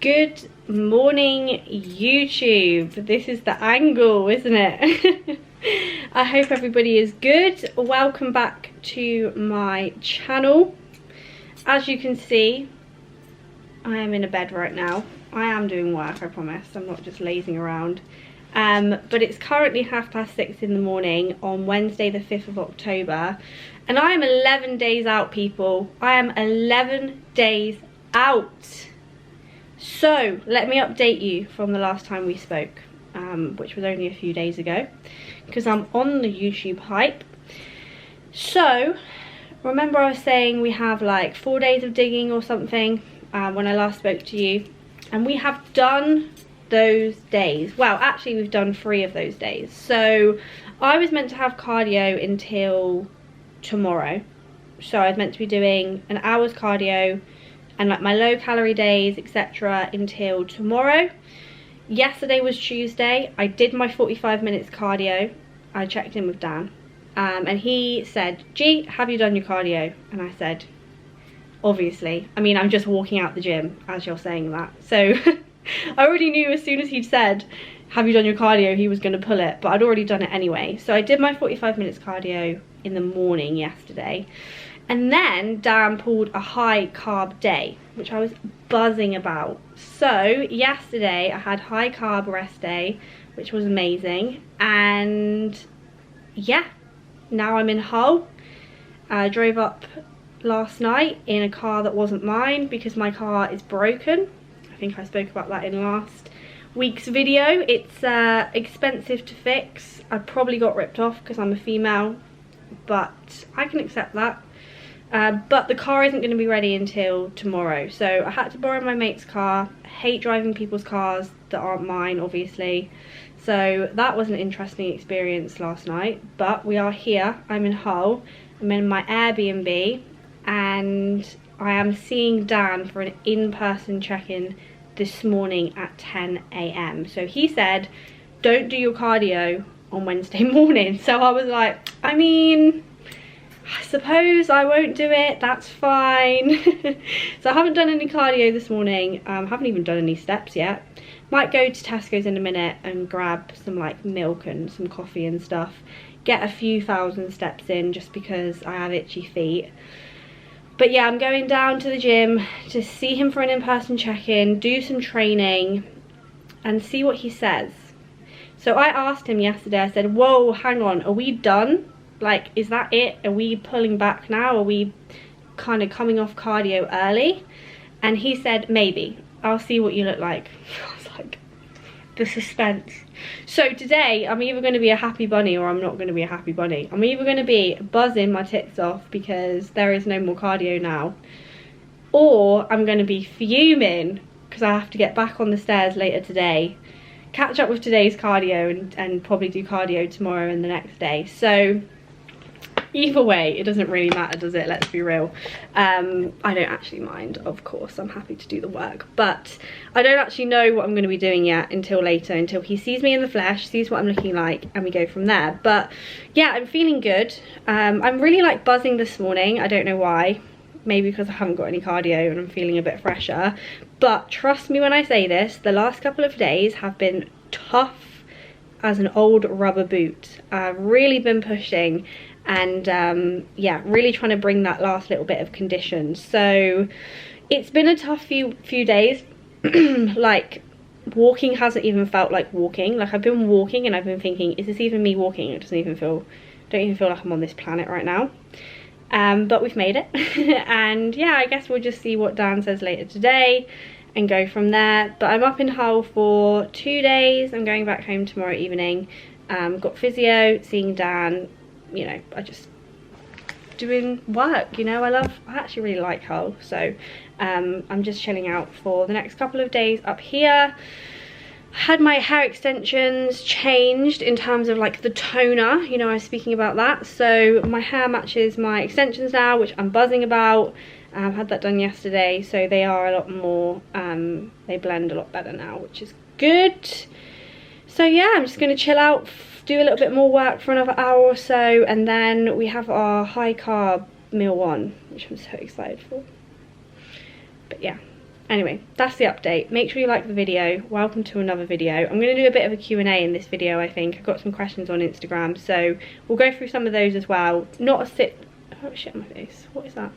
Good morning, YouTube. This is the angle, isn't it? I hope everybody is good. Welcome back to my channel. As you can see, I am in a bed right now. I am doing work, I promise. I'm not just lazing around. But it's currently 6:30 in the morning on Wednesday the 5th of October. And I am 11 days out, people. I am 11 days out. So, let me update you from the last time we spoke, which was only a few days ago, because I'm on the YouTube hype. So, remember I was saying we have like 4 days of digging or something when I last spoke to you, and we have done those days. Well, actually we've done 3 of those days. So, I was meant to have cardio until tomorrow. So, I was meant to be doing an hour's cardio and like my low calorie days, etc. until tomorrow. Yesterday was Tuesday. I did my 45 minutes cardio. I checked in with Dan and he said, "G, have you done your cardio?" And I said, obviously. I mean, I'm just walking out the gym as you're saying that. So I already knew as soon as he'd said, "Have you done your cardio?" he was going to pull it, but I'd already done it anyway. So I did my 45 minutes cardio in the morning yesterday. And then Dan pulled a high carb day, which I was buzzing about. So yesterday I had high carb rest day, which was amazing. And yeah, now I'm in Hull. I drove up last night in a car that wasn't mine because my car is broken. I think I spoke about that in last week's video. It's expensive to fix. I probably got ripped off because I'm a female, but I can accept that. But the car isn't going to be ready until tomorrow, so I had to borrow my mate's car. I hate driving people's cars that aren't mine, obviously, so that was an interesting experience last night. But we are here. I'm in Hull. I'm in my Airbnb and I am seeing Dan for an in-person check-in this morning at 10 AM. So he said, don't do your cardio on Wednesday morning. So I was like, I mean, I suppose I won't do it, that's fine. So I haven't done any cardio this morning, haven't even done any steps yet. Might go to Tesco's in a minute and grab some like milk and some coffee and stuff. Get a few thousand steps in just because I have itchy feet. But yeah, I'm going down to the gym to see him for an in-person check-in, do some training and see what he says. So I asked him yesterday, I said, whoa, hang on, are we done? Like, is that it? Are we pulling back now? Are we kind of coming off cardio early? And he said, maybe. I'll see what you look like. I was like, the suspense. So today, I'm either going to be a happy bunny or I'm not going to be a happy bunny. I'm either going to be buzzing my tits off because there is no more cardio now, or I'm going to be fuming because I have to get back on the stairs later today, catch up with today's cardio and probably do cardio tomorrow and the next day. So either way, it doesn't really matter, does it? Let's be real. I don't actually mind, of course. I'm happy to do the work, but I don't actually know what I'm going to be doing yet until later, until he sees me in the flesh, sees what I'm looking like, and we go from there. But yeah, I'm feeling good. I'm really like buzzing this morning. I don't know why. Maybe because I haven't got any cardio and I'm feeling a bit fresher. But trust me when I say this, the last couple of days have been tough as an old rubber boot. I've really been pushing and yeah, really trying to bring that last little bit of condition. So it's been a tough few days. Like, walking hasn't even felt like walking. Like, I've been walking and I've been thinking, is this even me walking? It don't even feel like I'm on this planet right now. But we've made it. And yeah, I guess we'll just see what Dan says later today and go from there. But I'm up in Hull for 2 days. I'm going back home tomorrow evening. Got physio, seeing Dan. You know, I just doing work, you know. I actually really like Hull, so I'm just chilling out for the next couple of days up here. Had my hair extensions changed in terms of like the toner, you know, I was speaking about that. So my hair matches my extensions now, which I'm buzzing about. Had that done yesterday, so they are a lot more, they blend a lot better now, which is good. So yeah, I'm just going to chill out, do a little bit more work for another hour or so, and then we have our high carb meal 1, which I'm so excited for. But yeah, Anyway, that's the update. Make sure you like the video. Welcome to another video. I'm going to do a bit of a Q&A in this video, I think. I've got some questions on Instagram, so we'll go through some of those as well. Not a sit... Oh, shit, my face. What is that?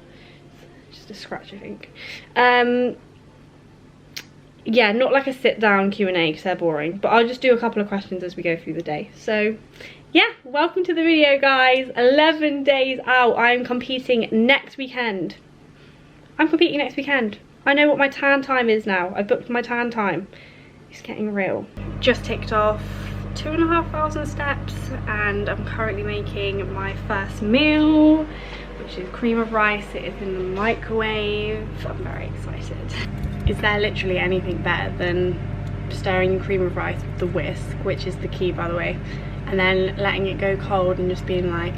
Just a scratch, I think. Yeah, not like a sit-down Q&A because they're boring. But I'll just do a couple of questions as we go through the day. So, yeah, welcome to the video, guys. 11 days out. I'm competing next weekend. I'm competing next weekend. I know what my tan time is now. I booked my tan time. It's getting real. Just ticked off 2,500 steps and I'm currently making my first meal, which is cream of rice. It is in the microwave. I'm very excited. Is there literally anything better than stirring cream of rice with the whisk, which is the key, by the way, and then letting it go cold and just being like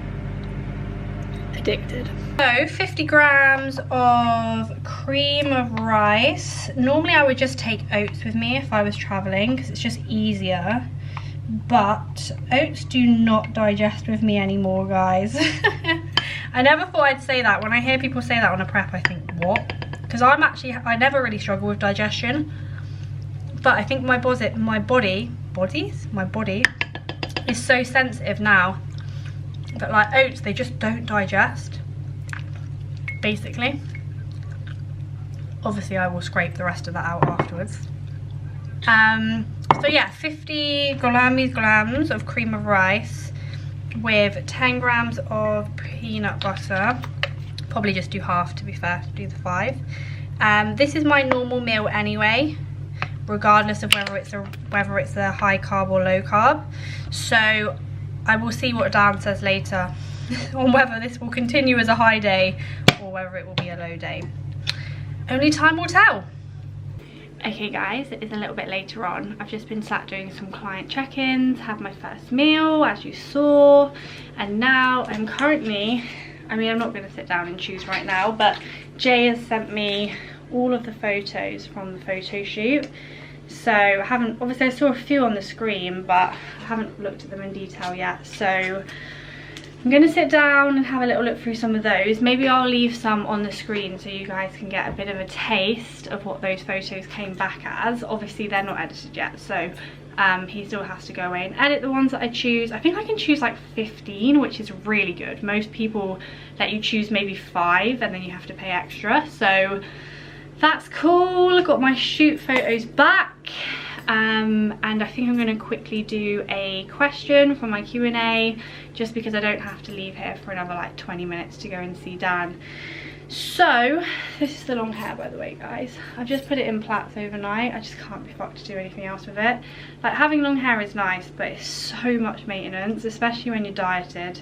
addicted. So 50 grams of cream of rice. Normally I would just take oats with me if I was traveling because it's just easier, but oats do not digest with me anymore, guys. I never thought I'd say that. When I hear people say that on a prep, I think, what? Because I never really struggle with digestion, but I think my body is so sensitive now that like oats, they just don't digest, basically. Obviously I will scrape the rest of that out afterwards. So yeah, 50 grams of cream of rice with 10 grams of peanut butter. Probably just do half, to be fair, do the 5. This is my normal meal anyway, regardless of whether it's a high carb or low carb. So I will see what Dan says later on whether this will continue as a high day or whether it will be a low day. Only time will tell. Okay guys, it is a little bit later on. I've just been sat doing some client check-ins, had my first meal as you saw, and now I'm currently, I'm not going to sit down and choose right now, but Jay has sent me all of the photos from the photo shoot. So obviously I saw a few on the screen, but I haven't looked at them in detail yet. So I'm going to sit down and have a little look through some of those. Maybe I'll leave some on the screen so you guys can get a bit of a taste of what those photos came back as. Obviously they're not edited yet, so he still has to go away and edit the ones that I choose. I think I can choose like 15, which is really good. Most people let you choose maybe 5 and then you have to pay extra. So that's cool. I've got my shoot photos back, and I think I'm going to quickly do a question for my Q&A, just because I don't have to leave here for another like 20 minutes to go and see Dan. So this is the long hair, by the way, guys. I've just put it in plaits overnight. I just can't be fucked to do anything else with it. Like, having long hair is nice, but it's so much maintenance, especially when you're dieted.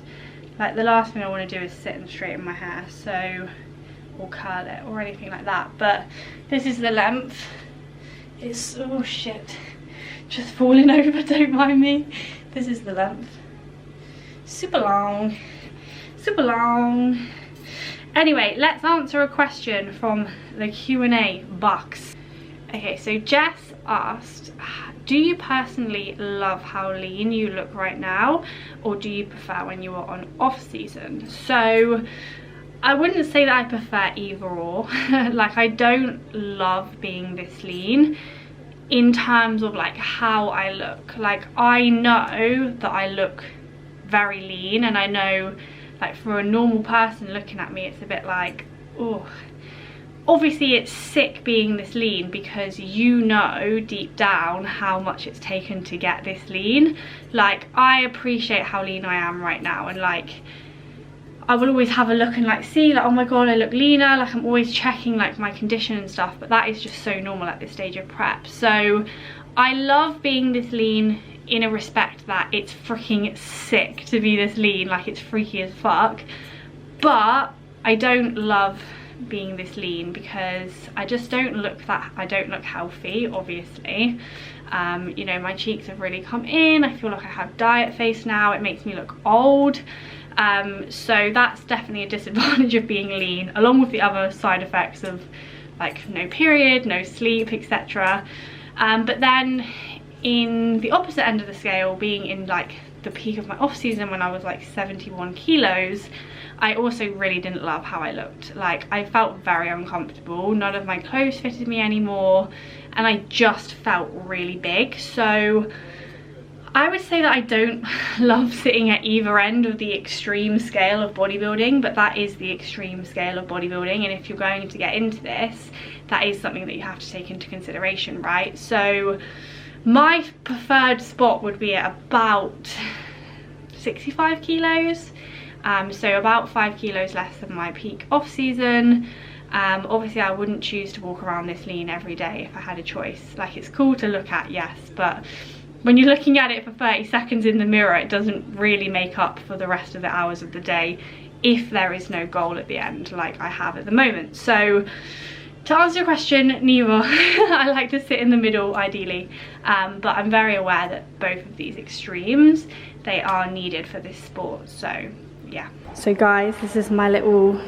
Like, the last thing I want to do is sit and straighten my hair, so, or curl it or anything like that. But this is the length. It's, oh shit, just falling over, don't mind me. This is the length. Super long, super long. Anyway, let's answer a question from the Q&A box. Okay, so Jess asked, do you personally love how lean you look right now, or do you prefer when you are on off season? So I wouldn't say that I prefer either or. Like, I don't love being this lean in terms of like how I look. Like, I know that I look very lean, and I know, like, for a normal person looking at me, it's a bit like, oh, obviously it's sick being this lean, because you know deep down how much it's taken to get this lean. Like, I appreciate how lean I am right now, and like, I will always have a look and like see like, oh my god, I look leaner. Like, I'm always checking like my condition and stuff, but that is just so normal at this stage of prep. So I love being this lean in a respect that it's freaking sick to be this lean. Like, it's freaky as fuck, but I don't love being this lean because I just don't look healthy, obviously. You know, my cheeks have really come in. I feel like I have diet face now. It makes me look old. So that's definitely a disadvantage of being lean, along with the other side effects of like no period, no sleep, etc. But then in the opposite end of the scale, being in like the peak of my off season when I was like 71 kilos, I also really didn't love how I looked. Like, I felt very uncomfortable. None of my clothes fitted me anymore, and I just felt really big. So I would say that I don't love sitting at either end of the extreme scale of bodybuilding, but that is the extreme scale of bodybuilding, and if you're going to get into this, that is something that you have to take into consideration, right? So my preferred spot would be at about 65 kilos, so about 5 kilos less than my peak off season. Obviously I wouldn't choose to walk around this lean every day if I had a choice. Like, it's cool to look at, yes, but when you're looking at it for 30 seconds in the mirror, it doesn't really make up for the rest of the hours of the day if there is no goal at the end like I have at the moment. So to answer your question, neither. I like to sit in the middle ideally, but I'm very aware that both of these extremes, they are needed for this sport. So yeah. So guys, this is my little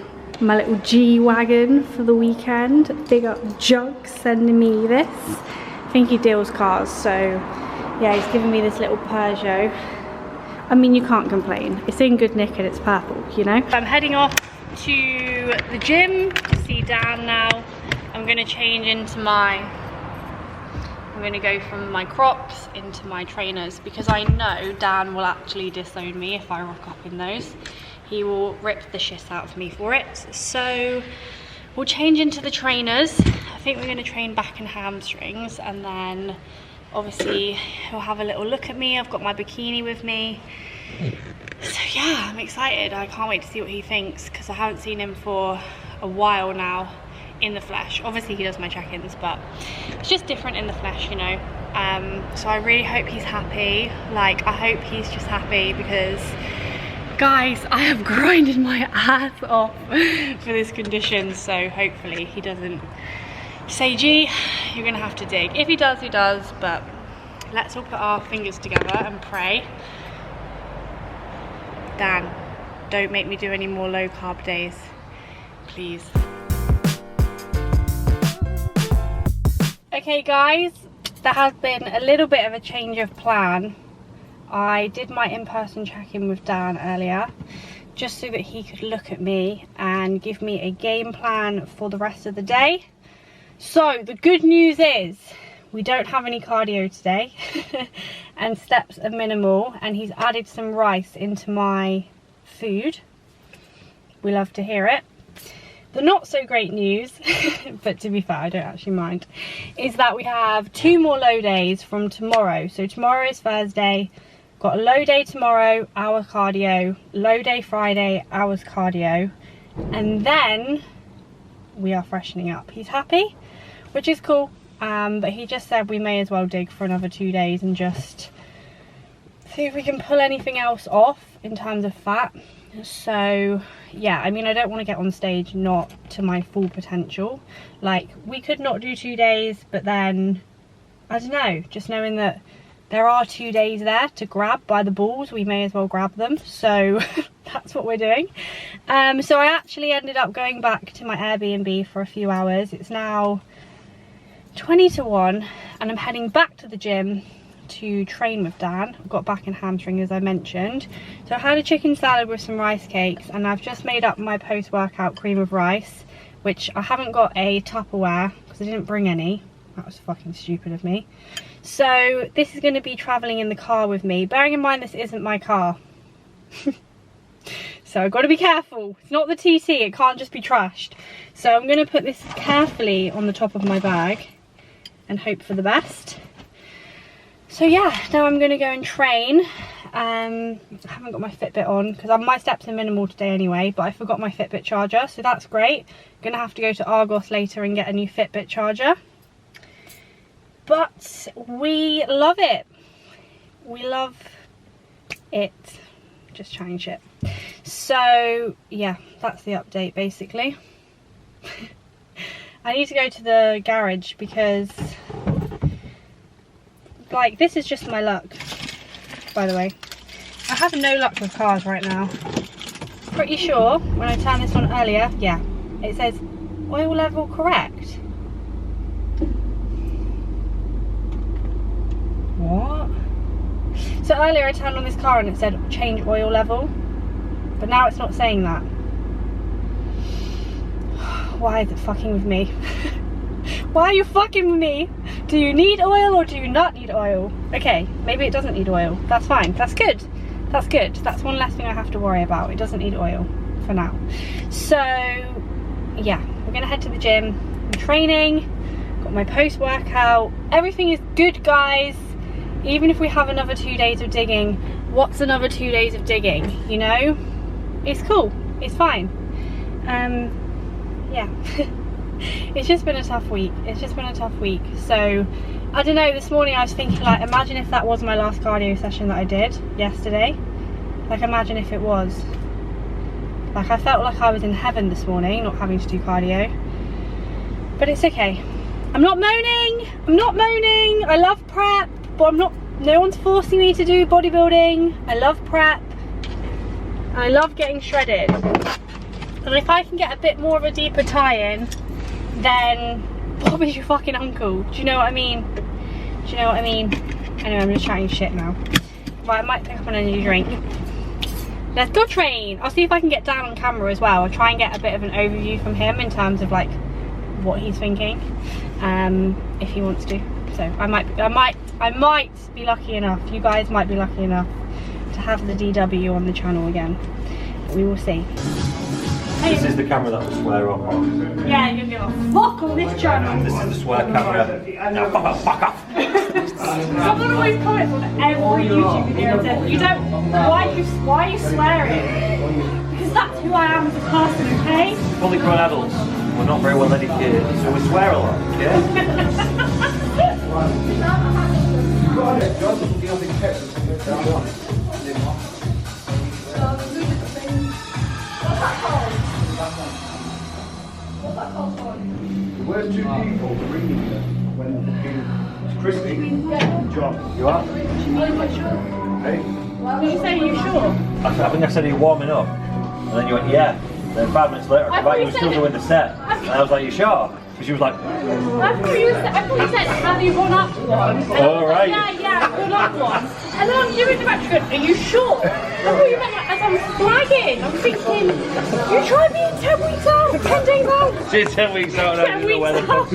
G-Wagon for the weekend. Big up Jug sending me this. I think he deals cars, so yeah, he's giving me this little Peugeot. I mean, you can't complain. It's in good nick and it's purple, you know? I'm heading off to the gym to see Dan now. I'm gonna change into I'm gonna go from my Crocs into my trainers, because I know Dan will actually disown me if I rock up in those. He will rip the shit out of me for it. So we'll change into the trainers. I think we're gonna train back and hamstrings, and then obviously he'll have a little look at me. I've got my bikini with me. So yeah, I'm excited. I can't wait to see what he thinks, because I haven't seen him for a while now in the flesh. Obviously he does my check-ins, but it's just different in the flesh, you know. So I really hope he's happy. Like, I hope he's just happy, because guys, I have grinded my ass off for this condition. So hopefully he doesn't say, gee, you're gonna have to dig. If he does, he does, but let's all put our fingers together and pray. Dan, don't make me do any more low carb days, please. Okay guys, there has been a little bit of a change of plan. I did my in-person check-in with Dan earlier, just so that he could look at me and give me a game plan for the rest of the day. So the good news is we don't have any cardio today and steps are minimal, and he's added some rice into my food. We love to hear it. The not so great news, but to be fair, I don't actually mind, is that we have 2 more low days from tomorrow. So tomorrow is Thursday, got a low day tomorrow, hour cardio, low day Friday, hours cardio, and then we are freshening up. He's happy, which is cool, but he just said we may as well dig for another 2 days and just see if we can pull anything else off in terms of fat. So yeah, I mean, I don't want to get on stage not to my full potential. Like, we could not do 2 days, but then I don't know, just knowing that there are 2 days there to grab by the balls, we may as well grab them. So that's what we're doing. So I actually ended up going back to my Airbnb for a few hours. It's now 20 to 1 and I'm heading back to the gym to train with Dan. I've got back and hamstring, as I mentioned. So I had a chicken salad with some rice cakes, and I've just made up my post-workout cream of rice, which I haven't got a Tupperware because I didn't bring any. That was fucking stupid of me. So this is going to be traveling in the car with me, bearing in mind this isn't my car. So I've got to be careful. It's not the TT, it can't just be trashed. So I'm going to put this carefully on the top of my bag and hope for the best. So yeah, now I'm going to go and train. I haven't got my Fitbit on because my steps are minimal today anyway, but I forgot my Fitbit charger, so that's great. I'm going to have to go to Argos later and get a new Fitbit charger. But we love it. We love it. Just chatting shit. So yeah, that's the update basically. I need to go to the garage because, like, this is just my luck, by the way. I have no luck with cars right now. Pretty sure when I turned this on earlier, yeah, it says oil level correct. What? So earlier I turned on this car and it said change oil level, but now it's not saying that. Why is it fucking with me? Why are you fucking with me? Do you need oil or do you not need oil? Okay, maybe it doesn't need oil. That's fine. That's good. That's good. That's one less thing I have to worry about. It doesn't need oil for now. So yeah, we're gonna head to the gym. I'm training. Got my post-workout. Everything is good, guys. Even if we have another 2 days of digging, what's another 2 days of digging? You know, it's cool. It's fine. Yeah. It's just been a tough week. It's just been a tough week. So I don't know, this morning I was thinking, like, imagine if that was my last cardio session that I did yesterday. Like, imagine if it was. Like, I felt like I was in heaven this morning, not having to do cardio. But it's okay. I'm not moaning. I'm not moaning. I love prep, but I'm not, no one's forcing me to do bodybuilding. I love prep. And I love getting shredded. And if I can get a bit more of a deeper tie-in, then Bob is your fucking uncle. Do you know what I mean? Do you know what I mean? Anyway, I'm just chatting shit now. Right, I might pick up on a new drink. Let's go train. I'll see if I can get Dan on camera as well. I'll try and get a bit of an overview from him in terms of like what he's thinking, if he wants to. So I might be lucky enough. You guys might be lucky enough to have the DW on the channel again. We will see. This is the camera that will swear on. Yeah, you're gonna go fuck on this channel. This is the swear camera. Now fuck off, fuck off. Someone always comments on every YouTube video and says, you don't, why are you swearing? Because that's who I am as a person, okay? Fully grown adults. We're not very well educated, so we swear a lot, Where's two people reading it when it's Christy and John? You are? Hey? Did you say you sure? I think I said you're warming up, and then you went, yeah. Then 5 minutes later, I thought you were still doing the set. And I was like, you sure? Because she was like, I thought you said, have you gone up one? Oh, right. Yeah, I've gone up one. And then I'm doing the match, are you sure? I thought you meant like, as I'm flagging. I'm thinking, you try being 10 weeks out, 10 days out. she's 10 weeks out and I didn't know where the fuck.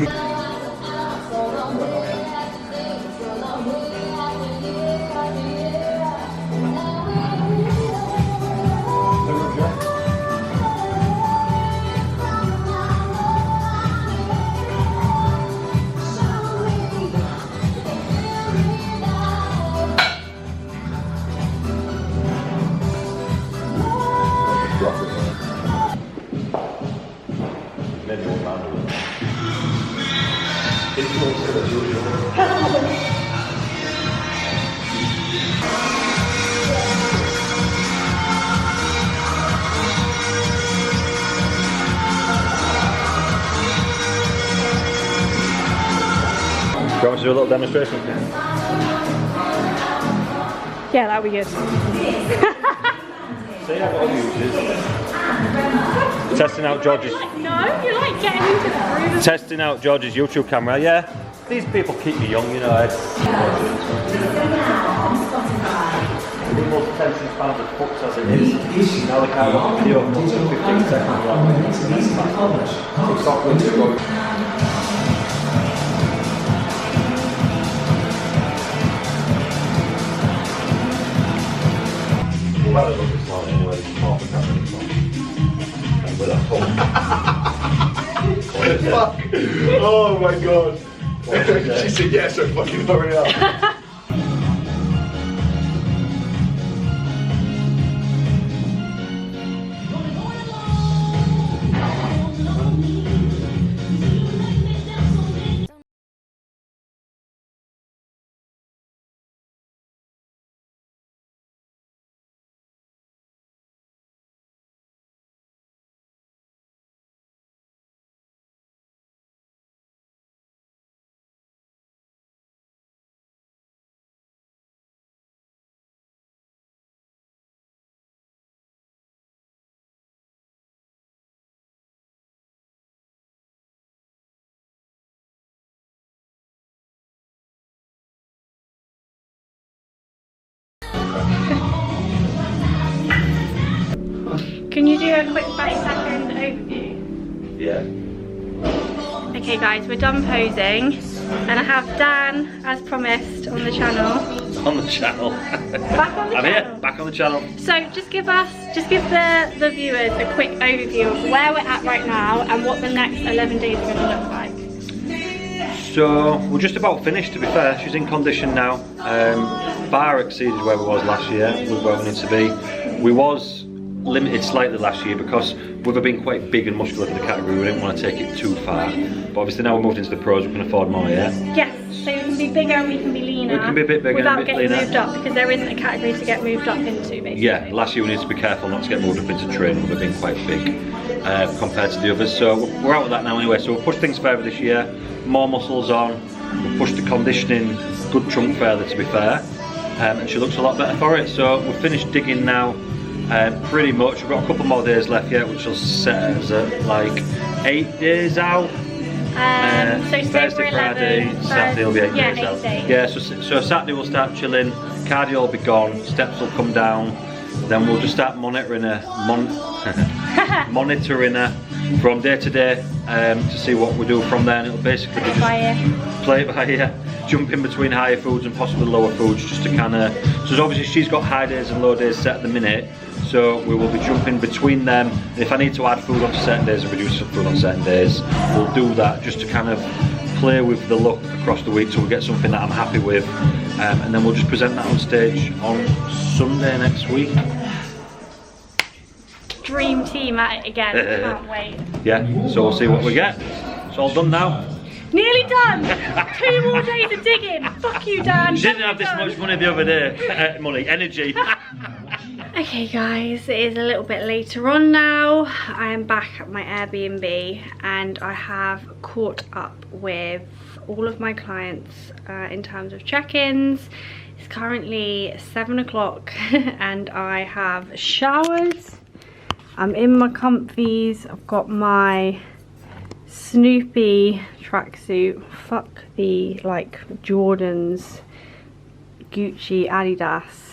Do you want to do a little demonstration? Yeah, that'll be good. See how what I use is testing out Georgie's. No, you're like getting into the groove. Testing out Georgie's YouTube camera. Yeah, these people keep me young, you know. The most attention span of books as it is. Now they can't watch a video of 15 seconds. TikTok links are going. Well, it looks like anyway, it's more than that anymore. With a Fuck! Oh my god! She said yes, so fucking hurry up. Can you do a quick 30-second overview? Yeah. Okay guys, we're done posing and I have Dan, as promised, on the channel. On the channel. Back on the I'm channel. here, back on the channel. So just give the viewers a quick overview of where we're at right now and what the next 11 days are going to look like. So we're just about finished, to be fair. She's in condition now. Far exceeded where we was last year with where we need to be. We was limited slightly last year because with her being quite big and muscular for the category, we didn't want to take it too far. But obviously now we're moved into the pros, we can afford more, yeah? Yes, so we can be bigger and we can be leaner. We can be a bit bigger without and a bit getting leaner. moved up, because there isn't a category to get moved up into, basically. Yeah, last year we needed to be careful not to get moved up into training. We've been quite big compared to the others. So we're out of that now anyway. So we'll push things further this year. More muscles on. We'll push the conditioning, good chunk further, to be fair. And she looks a lot better for it. So we've finished digging now. Pretty much. We've got a couple more days left yet, which will set us at like 8 days out. So Thursday, Friday, Saturday will be 8 days out. Days. Yeah, so Saturday we'll start chilling, cardio will be gone, steps will come down, then we'll just start monitoring her, monitoring her from day to day to see what we do from there. And it'll basically be just play it by ear, jump in between higher foods and possibly lower foods just to kind of, so obviously she's got high days and low days set at the minute, so we will be jumping between them. If I need to add food on certain days and reduce food on certain days, we'll do that just to kind of play with the look across the week so we get something that I'm happy with, and then we'll just present that on stage on Sunday next week. Dream team at it again, can't wait. Yeah, so we'll see what we get. It's all done now. Nearly done! 2 more days of digging. Fuck you, Dan. She didn't have this much money the other day. Energy. Okay guys, it is a little bit later on now. I am back at my Airbnb and I have caught up with all of my clients in terms of check-ins. It's currently 7 o'clock and I have showered. I'm in my comfies. I've got my Snoopy tracksuit. Fuck the like Jordans, Gucci, Adidas.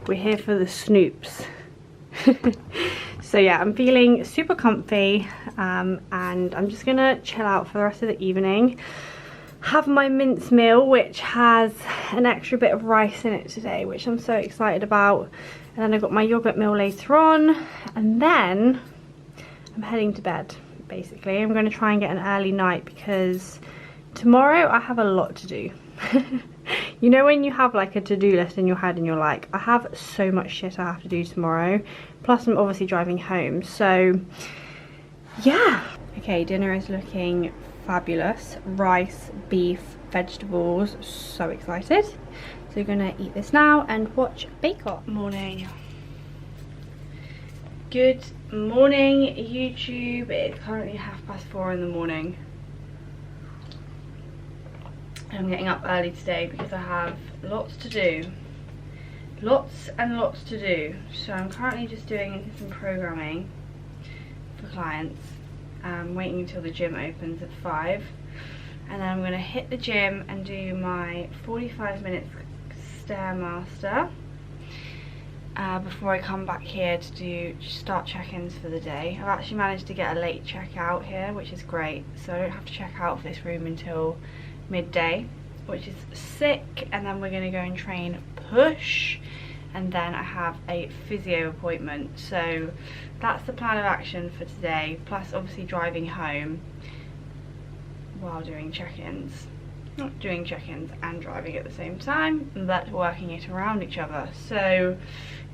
We're here for the Snoops. So yeah, I'm feeling super comfy and I'm just gonna chill out for the rest of the evening. Have my mince meal, which has an extra bit of rice in it today, which I'm so excited about. And then I've got my yogurt meal later on, and then I'm heading to bed, basically. I'm going to try and get an early night because tomorrow I have a lot to do. You know when you have like a to-do list in your head and you're like, I have so much shit I have to do tomorrow, plus I'm obviously driving home, so yeah. Okay, dinner is looking fabulous. Rice, beef, vegetables, so excited. So we're gonna eat this now and watch Bake Off. Morning. Good morning, YouTube. It's currently 4:30 in the morning. I'm getting up early today because I have lots to do. Lots and lots to do. So I'm currently just doing some programming for clients. I'm waiting until the gym opens at 5. And then I'm going to hit the gym and do my 45 minutes Stairmaster before I come back here to start check-ins for the day. I've actually managed to get a late checkout here, which is great, so I don't have to check out of this room until midday, which is sick. And then we're going to go and train push, and then I have a physio appointment. So that's the plan of action for today, plus obviously driving home while doing check-ins. Not doing check-ins and driving at the same time, but working it around each other. So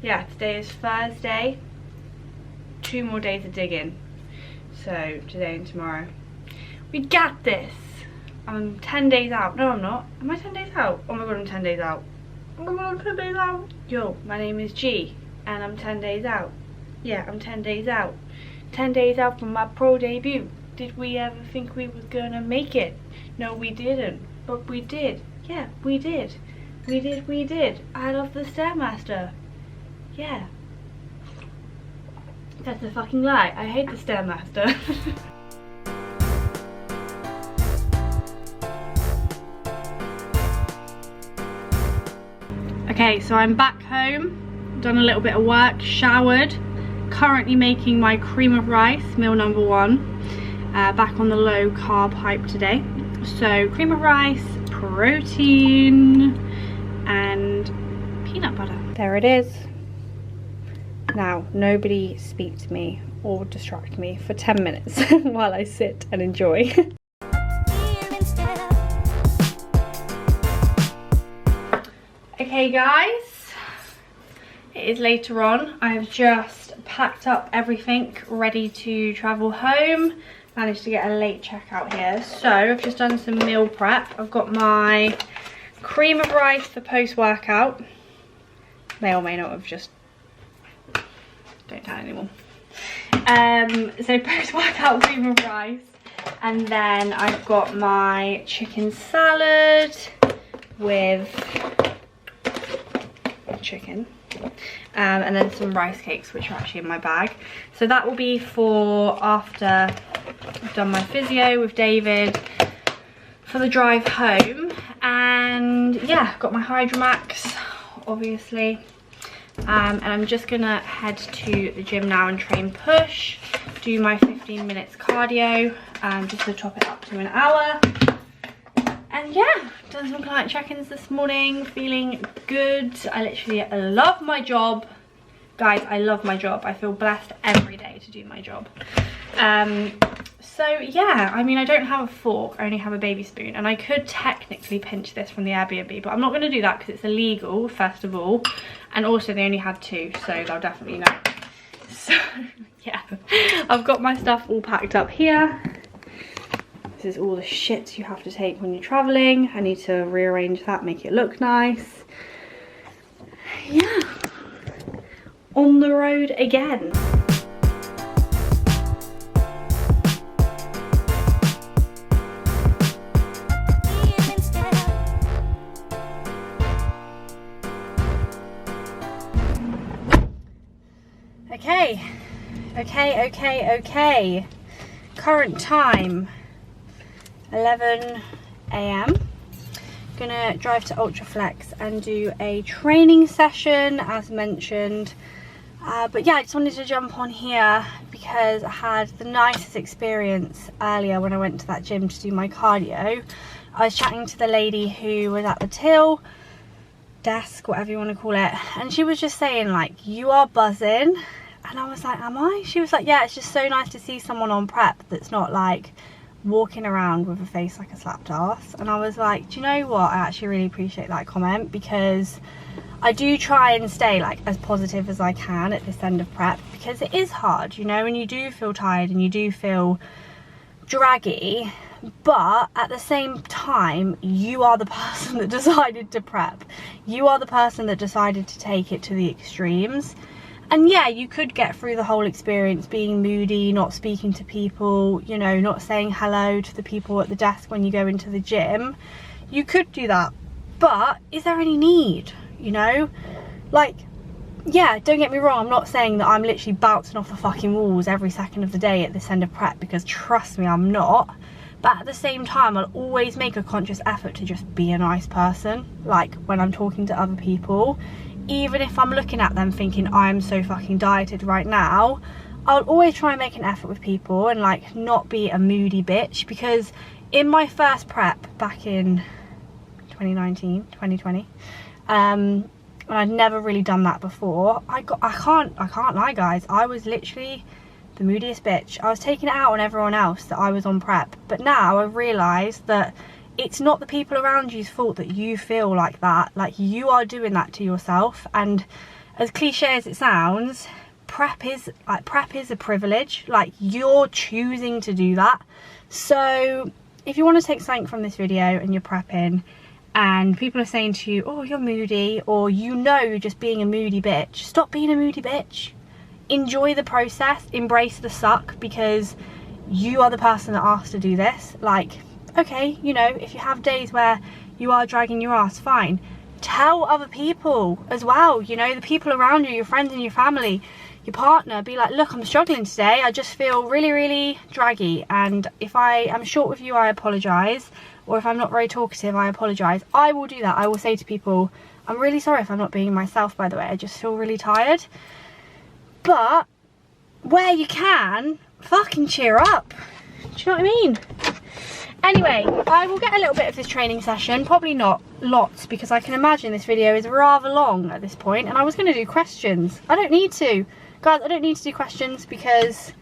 yeah, today is Thursday. 2 more days of digging. So today and tomorrow. We got this. I'm 10 days out. No, I'm not. Am I 10 days out? Oh my god, I'm 10 days out. Oh my god, I'm 10 days out. Yo, my name is G and I'm 10 days out. Yeah, I'm 10 days out. 10 days out from my pro debut. Did we ever think we were gonna make it? No, we didn't. But we did. Yeah, we did. We did. I love the Stairmaster. Yeah. That's a fucking lie. I hate the Stairmaster. Okay, so I'm back home. Done a little bit of work, showered. Currently making my cream of rice, meal number 1. back on the low carb hype today. So cream of rice, protein and peanut butter. There it is. Now nobody speak to me or distract me for 10 minutes while I sit and enjoy. Okay guys, it is later on. I've just packed up everything ready to travel home. Managed to get a late checkout here. So I've just done some meal prep. I've got my cream of rice for post-workout. May or may not have just, don't tell anymore. So post-workout cream of rice. And then I've got my chicken salad with chicken. And then some rice cakes, which are actually in my bag. So that will be for after I've done my physio with David for the drive home. And yeah, got my Hydromax, obviously. And I'm just gonna head to the gym now and train push, do my 15 minutes cardio, just to top it up to an hour. And yeah, done some client check-ins this morning, feeling good. I literally love my job. Guys, I love my job. I feel blessed every day to do my job. So yeah, I mean, I don't have a fork, I only have a baby spoon. And I could technically pinch this from the Airbnb, but I'm not gonna do that because it's illegal, first of all. And also they only had 2, so they'll definitely know. So yeah, I've got my stuff all packed up here. This is all the shit you have to take when you're traveling. I need to rearrange that, make it look nice. Yeah, on the road again. Okay. Current time, 11 AM. Gonna drive to Ultraflex and do a training session as mentioned. But yeah, I just wanted to jump on here because I had the nicest experience earlier when I went to that gym to do my cardio. I was chatting to the lady who was at the till desk, whatever you want to call it, and she was just saying like, you are buzzing. And I was like, am I? She was like, yeah, it's just so nice to see someone on prep that's not like walking around with a face like a slapped ass. And I was like, do you know what, I actually really appreciate that comment, because I do try and stay like as positive as I can at this end of prep, because it is hard, you know, and you do feel tired and you do feel draggy, but at the same time you are the person that decided to prep. You are the person that decided to take it to the extremes. And yeah, you could get through the whole experience being moody, not speaking to people, you know, not saying hello to the people at the desk when you go into the gym. You could do that, but is there any need, you know? Like, yeah, don't get me wrong, I'm not saying that I'm literally bouncing off the fucking walls every second of the day at this end of prep, because trust me, I'm not. But at the same time, I'll always make a conscious effort to just be a nice person, like when I'm talking to other people. Even if I'm looking at them thinking I'm so fucking dieted right now, I'll always try and make an effort with people and like not be a moody bitch. Because in my first prep back in 2019, 2020, when I'd never really done that before, I can't lie guys, I was literally the moodiest bitch. I was taking it out on everyone else that I was on prep. But now I've realised that it's not the people around you's fault that you feel like that. Like, you are doing that to yourself. And as cliche as it sounds, prep is a privilege. Like, you're choosing to do that. So if you want to take something from this video and you're prepping and people are saying to you, oh, you're moody, or you know you're just being a moody bitch, stop being a moody bitch. Enjoy the process, embrace the suck, because you are the person that asked to do this. Like, okay, you know, if you have days where you are dragging your ass, fine. Tell other people as well, you know, the people around you, your friends and your family, your partner, be like, look, I'm struggling today. I just feel really, really draggy. And if I am short with you, I apologise. Or if I'm not very talkative, I apologise. I will do that. I will say to people, I'm really sorry if I'm not being myself, by the way. I just feel really tired. But where you can, fucking cheer up. you know what I mean? Anyway, I will get a little bit of this training session, probably not lots, because I can imagine this video is rather long at this point, and I was going to do questions. I don't need to. Guys, I don't need to do questions because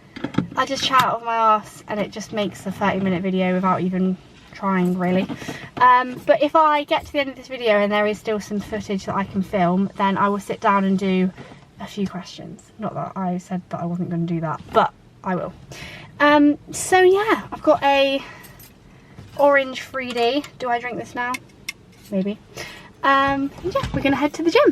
I just chat out of my arse and it just makes a 30-minute video without even trying, really. But if I get to the end of this video and there is still some footage that I can film, then I will sit down and do a few questions. Not that I said that I wasn't going to do that, but I will. So yeah, I've got a orange 3D. Do I drink this now? Maybe. Yeah, we're gonna head to the gym.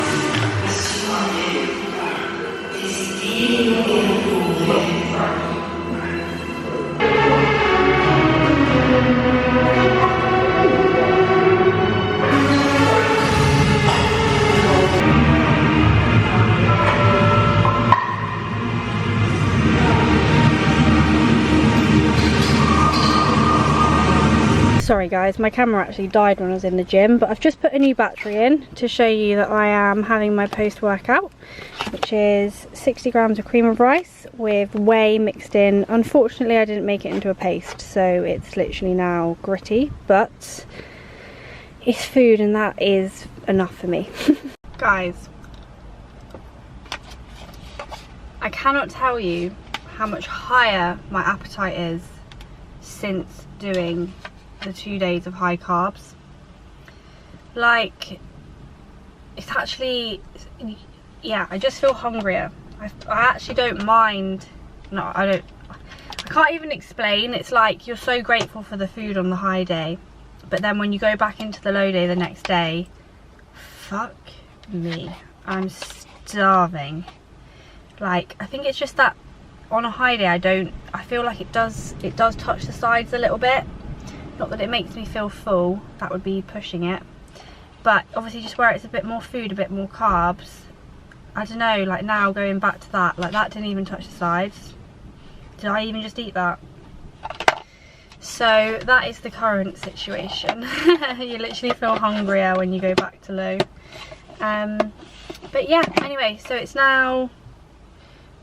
Sorry guys, my camera actually died when I was in the gym, but I've just put a new battery in to show you that I am having my post-workout, which is 60 grams of cream of rice with whey mixed in. Unfortunately, I didn't make it into a paste, so it's literally now gritty, but it's food and that is enough for me. Guys, I cannot tell you how much higher my appetite is since doing the 2 days of high carbs. Like, it's actually, yeah, I just feel hungrier. I actually don't mind. No, I can't even explain. It's like you're so grateful for the food on the high day, but then when you go back into the low day the next day, fuck me, I'm starving. Like, I think it's just that on a high day I feel like it does touch the sides a little bit. Not that it makes me feel full, that would be pushing it, but obviously just where it's a bit more food, a bit more carbs, I don't know, like now going back to that, like that didn't even touch the sides. Did I even just eat that? So that is the current situation. You literally feel hungrier when you go back to low. But yeah, anyway, so it's now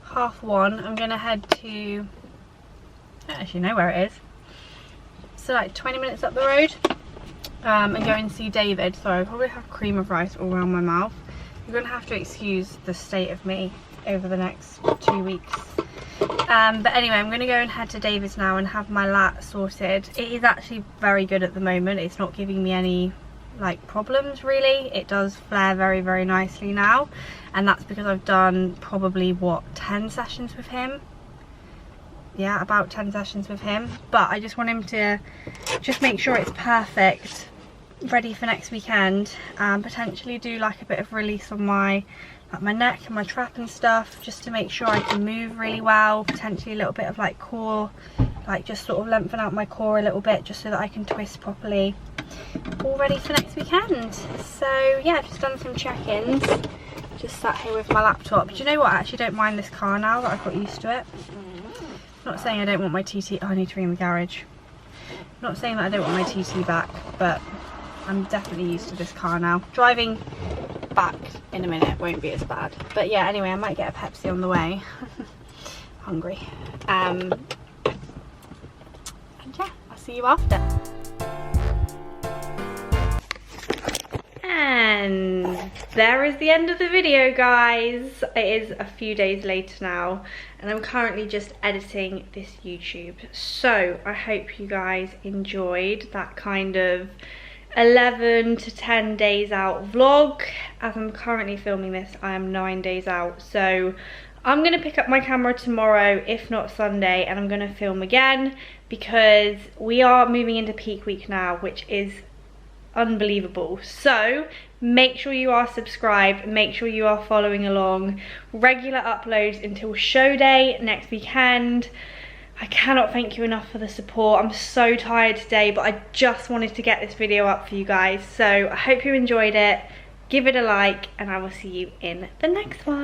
1:30. I'm gonna head to, I don't actually know where it is. So like 20 minutes up the road, and go and see David. So I probably have cream of rice all around my mouth. You're gonna have to excuse the state of me over the next 2 weeks. But anyway, I'm gonna go and head to David's now and have my lat sorted. It is actually very good at the moment. It's not giving me any like problems really. It does flare very, very nicely now, and that's because I've done probably what, 10 sessions with him. Yeah, about 10 sessions with him, but I just want him to just make sure it's perfect, ready for next weekend, and potentially do like a bit of release on my neck and my trap and stuff, just to make sure I can move really well, potentially a little bit of like core, like just sort of lengthen out my core a little bit just so that I can twist properly, all ready for next weekend. So yeah, I've just done some check-ins, just sat here with my laptop. Do you know what, I actually don't mind this car now that I've got used to it. Not saying I don't want my TT, oh, I need to ring the garage. Not saying that I don't want my TT back, but I'm definitely used to this car now. Driving back in a minute won't be as bad. But yeah, anyway, I might get a Pepsi on the way. Hungry. And yeah, I'll see you after. And there is the end of the video, guys. It is a few days later now, and I'm currently just editing this YouTube. So I hope you guys enjoyed that kind of 11 to 10 days out vlog. As I'm currently filming this, I am 9 days out. So I'm gonna pick up my camera tomorrow, if not Sunday, and I'm gonna film again because we are moving into peak week now, which is unbelievable. So make sure you are subscribed, make sure you are following along. Regular uploads until show day next weekend. I cannot thank you enough for the support. I'm so tired today, but I just wanted to get this video up for you guys. So I hope you enjoyed it. Give it a like, and I will see you in the next one.